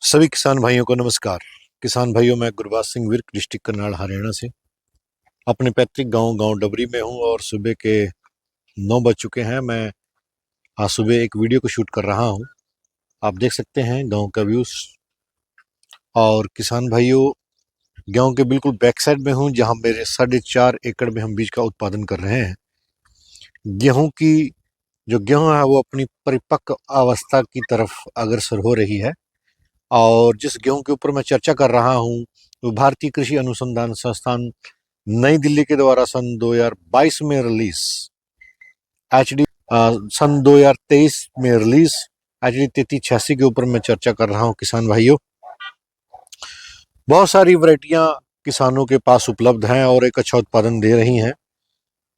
सभी किसान भाइयों को नमस्कार। किसान भाइयों, मैं गुरबाज सिंह विर्क, डिस्ट्रिक्ट करनाल, हरियाणा से अपने पैतृक गांव डबरी में हूं और सुबह के 9 बज चुके हैं। मैं आज सुबह एक वीडियो को शूट कर रहा हूं। आप देख सकते हैं गांव का व्यूज। और किसान भाइयों, गांव के बिल्कुल बैक साइड में हूं, जहां मेरे 4.5 एकड़ में हम बीज का उत्पादन कर रहे हैं। गेहूं की जो गेहूं है वो अपनी परिपक्व अवस्था की तरफ अग्रसर हो रही है। और जिस गेहूं के ऊपर मैं चर्चा कर रहा हूं वो भारतीय कृषि अनुसंधान संस्थान नई दिल्ली के द्वारा सन 2022 में रिलीज एचडी सन 2023 में रिलीज एचडी 3386 के ऊपर मैं चर्चा कर रहा हूं। किसान भाइयों, बहुत सारी वैरायटियां किसानों के पास उपलब्ध हैं और एक अच्छा उत्पादन दे रही हैं।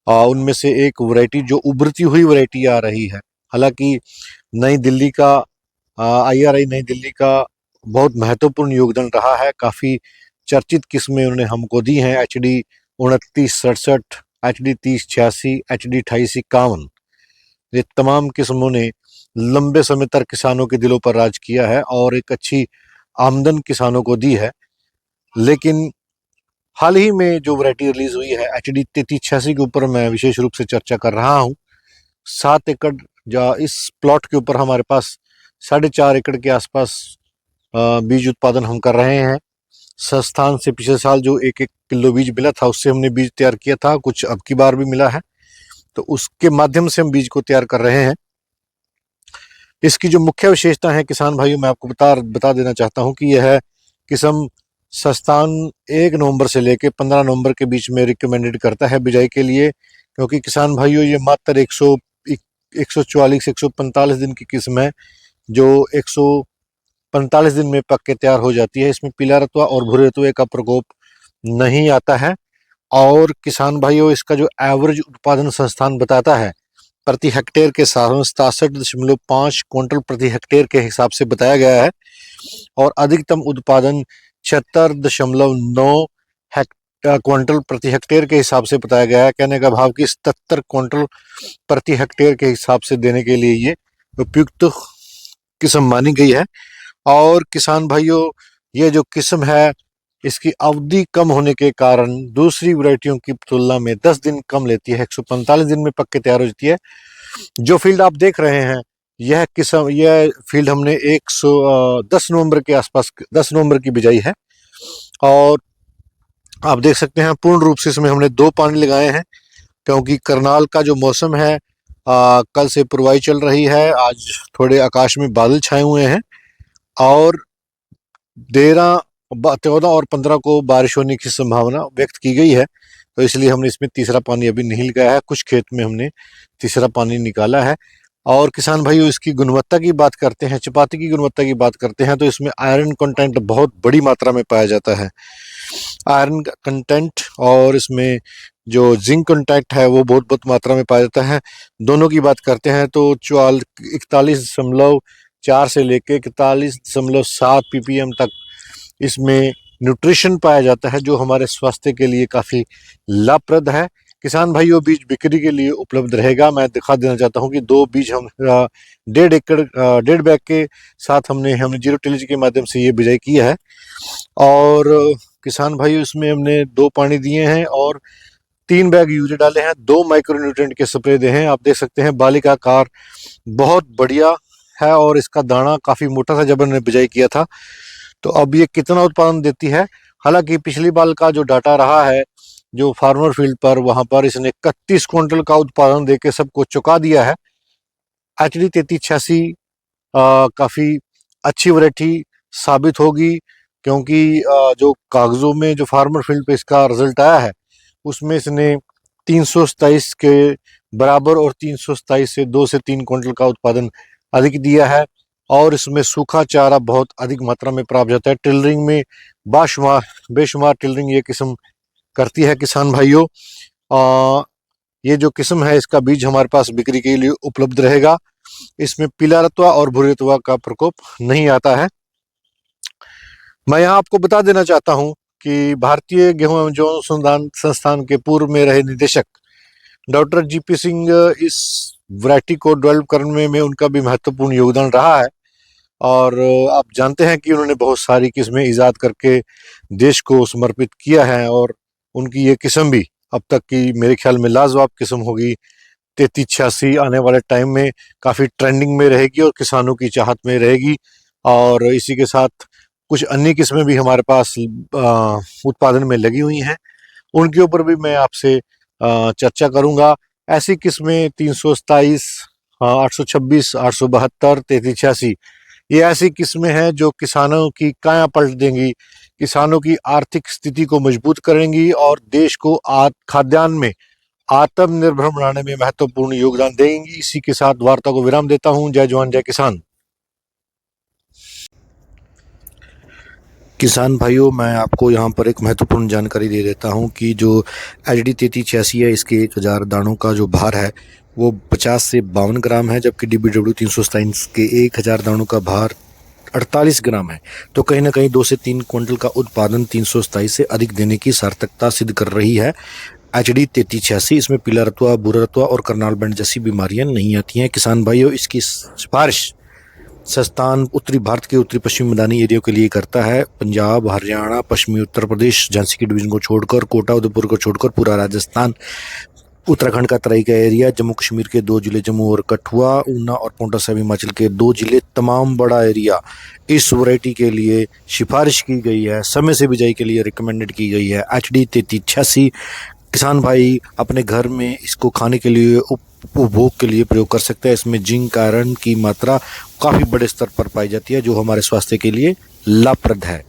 उनमें से एक वैरायटी जो उभरती हुई वैरायटी आ रही है, हालांकि नई दिल्ली का IRI नई दिल्ली का बहुत महत्वपूर्ण योगदान रहा है। काफ़ी चर्चित किस्में उन्होंने हमको दी हैं। HD 2967, HD 3086, HD 2851, ये तमाम किस्मों ने लंबे समय तक किसानों के दिलों पर राज किया है और एक अच्छी आमदन किसानों को दी है। लेकिन हाल ही में जो वैरायटी रिलीज हुई है HD 3386 के ऊपर मैं विशेष रूप से चर्चा कर रहा हूँ। 7 एकड़ इस प्लॉट के ऊपर हमारे पास 4.5 एकड़ के आसपास बीज उत्पादन हम कर रहे हैं। संस्थान से पिछले साल जो 1-1 किलो बीज मिला था, उससे हमने बीज तैयार किया था। कुछ अब की बार भी मिला है, तो उसके माध्यम से हम बीज को तैयार कर रहे हैं। इसकी जो मुख्य विशेषता है किसान भाइयों, मैं आपको बता देना चाहता हूं कि यह किस्म संस्थान 1 नवंबर से लेकर 15 नवंबर के बीच में रिकमेंडेड करता है बिजाई के लिए, क्योंकि किसान भाइयों ये मात्र 144-145 दिन की किस्म है जो 145 दिन में पक के तैयार हो जाती है। इसमें पीला रतुआ और भूरे रतुए का प्रकोप नहीं आता है। और किसान भाइयों, इसका जो एवरेज उत्पादन संस्थान बताता है प्रति हेक्टेयर के 67.5 क्विंटल प्रति हेक्टेयर के हिसाब से बताया गया है। और अधिकतम उत्पादन 76.9 क्विंटल प्रति हेक्टेयर के हिसाब से बताया गया है। कहने का भाव कि 77 क्विंटल प्रति हेक्टेयर के हिसाब से देने के लिए ये उपयुक्त किस्म मानी गई है। और किसान भाइयों, ये जो किस्म है इसकी अवधि कम होने के कारण दूसरी वैरायटियों की तुलना में 10 दिन कम लेती है। 145 दिन में पक के तैयार हो जाती है। जो फील्ड आप देख रहे हैं, यह फील्ड हमने 10 नवंबर के आसपास 10 नवंबर की बिजाई है। और आप देख सकते हैं पूर्ण रूप से इसमें हमने 2 पानी लगाए हैं, क्योंकि करनाल का जो मौसम है कल से पुरवाई चल रही है। आज थोड़े आकाश में बादल छाए हुए हैं और 14 और 15 को बारिश होने की संभावना व्यक्त की गई है। तो इसलिए हमने इसमें तीसरा पानी अभी नहीं लगाया है। कुछ खेत में हमने तीसरा पानी निकाला है। और किसान भाइयों, इसकी गुणवत्ता की बात करते हैं, चपाती की गुणवत्ता की बात करते हैं, तो इसमें आयरन कंटेंट बहुत बड़ी मात्रा में पाया जाता है। आयरन कंटेंट और इसमें जो जिंक कंटेंट है वो बहुत मात्रा में पाया जाता है। दोनों की बात करते हैं तो 41.4 से लेके 41.7 ppm तक इसमें न्यूट्रिशन पाया जाता है, जो हमारे स्वास्थ्य के लिए काफ़ी लाभप्रद है। किसान भाइयों, बीज बिक्री के लिए उपलब्ध रहेगा। मैं दिखा देना चाहता हूं कि 2 बीज हम 1.5 बैग के साथ हमने जीरो टिलेज के माध्यम से ये बिजाई की है। और किसान भाइयों, इसमें हमने 2 पानी दिए हैं और 3 बैग यूरिया डाले हैं, 2 माइक्रोन्यूट्रिएंट के स्प्रे दे हैं। आप देख सकते हैं बाली का आकार बहुत बढ़िया है और इसका दाना काफ़ी मोटा था जब हमने बिजाई किया था। तो अब ये कितना उत्पादन देती है, हालांकि पिछली बार का जो डाटा रहा है जो फार्मर फील्ड पर, वहां पर इसने 31 क्विंटल का उत्पादन देके सबको चुका दिया है। HD 3386 काफ़ी अच्छी वैरायटी साबित होगी, क्योंकि जो कागजों में जो फार्मर फील्ड पे इसका रिजल्ट आया है उसमें इसने 327 के बराबर और 327 से 2 से 3 क्विंटल का उत्पादन अधिक दिया है। और इसमें सूखा चारा बहुत अधिक मात्रा में प्राप्त होता है। टिलरिंग में बेशुमार टिलरिंग ये किस्म करती है। किसान भाइयों, ये जो किस्म है इसका बीज हमारे पास बिक्री के लिए उपलब्ध रहेगा। इसमें पीला रतुआ और भूरे रतुआ का प्रकोप नहीं आता है। मैं यहाँ आपको बता देना चाहता हूँ कि भारतीय गेहूं एवं जौ अनुसंधान संस्थान के पूर्व में रहे निदेशक डॉक्टर GP सिंह इस वैरायटी को डेवलप करने में उनका भी महत्वपूर्ण योगदान रहा है। और आप जानते हैं कि उन्होंने बहुत सारी किस्में ईजाद करके देश को समर्पित किया है, और उनकी ये किस्म भी अब तक की मेरे ख्याल में लाजवाब किस्म होगी। 3386 आने वाले टाइम में काफ़ी ट्रेंडिंग में रहेगी और किसानों की चाहत में रहेगी। और इसी के साथ कुछ अन्य किस्में भी हमारे पास उत्पादन में लगी हुई हैं, उनके ऊपर भी मैं आपसे चर्चा करूंगा। ऐसी किस्में 327, 826, 872, 3386, ये ऐसी किस्में हैं जो किसानों की काया पलट देंगी, किसानों की आर्थिक स्थिति को मजबूत करेंगी और देश को खाद्यान्न में आत्मनिर्भर बनाने में महत्वपूर्ण योगदान देंगी। इसी के साथ वार्ता को विराम देता हूं। जय जवान जय किसान। किसान भाइयों, मैं आपको यहाँ पर एक महत्वपूर्ण जानकारी दे देता हूँ कि जो HD 3386 है, इसके 1000 दानों का जो भार है वो 50 से 52 ग्राम है, जबकि DBW 327 के 1000 दानों का भार 48 ग्राम है। तो कहीं ना कहीं 2 से 3 क्विंटल का उत्पादन 327 से अधिक देने की सार्थकता सिद्ध कर रही है HD 3386। इसमें पीला रतुआ, भूरा रतुआ और करनाल बैंड जैसी बीमारियां नहीं आती हैं। किसान भाइयों, इसकी सिफारिश संस्थान उत्तरी भारत के उत्तरी पश्चिमी मैदानी एरिया के लिए करता है। पंजाब, हरियाणा, पश्चिमी उत्तर प्रदेश, झांसी की डिवीजन को छोड़कर, कोटा उदयपुर को छोड़कर पूरा राजस्थान, उत्तराखंड का तराई का एरिया, जम्मू कश्मीर के 2 जिले जम्मू और कठुआ, ऊना और पाउंटा साहिब हिमाचल के 2 जिले, तमाम बड़ा एरिया इस वैरायटी के लिए सिफारिश की गई है, समय से बिजाई के लिए रिकमेंडेड की गई है। HD 3386 किसान भाई अपने घर में इसको खाने के लिए, उपभोग के लिए प्रयोग कर सकते हैं। इसमें जिंक, आयरन की मात्रा काफ़ी बड़े स्तर पर पाई जाती है, जो हमारे स्वास्थ्य के लिए लाभप्रद है।